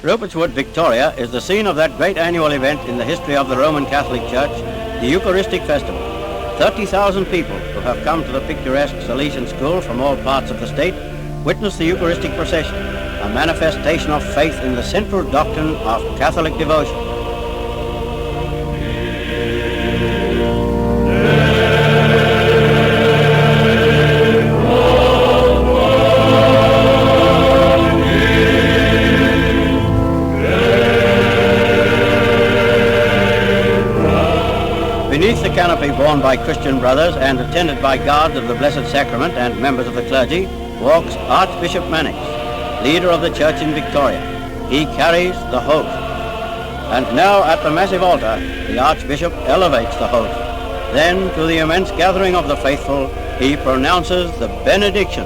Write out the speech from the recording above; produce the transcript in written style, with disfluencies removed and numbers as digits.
Rupert's Wood, Victoria, is the scene of that great annual event in the history of the Roman Catholic Church, the Eucharistic Festival. 30,000 people who have come to the picturesque Salesian School from all parts of the state witness the Eucharistic procession, a manifestation of faith in the central doctrine of Catholic devotion. Beneath the canopy borne by Christian brothers and attended by guards of the Blessed Sacrament and members of the clergy walks Archbishop Mannix, leader of the church in Victoria. He carries the host. And now at the massive altar, the Archbishop elevates the host. Then to the immense gathering of the faithful, he pronounces the benediction.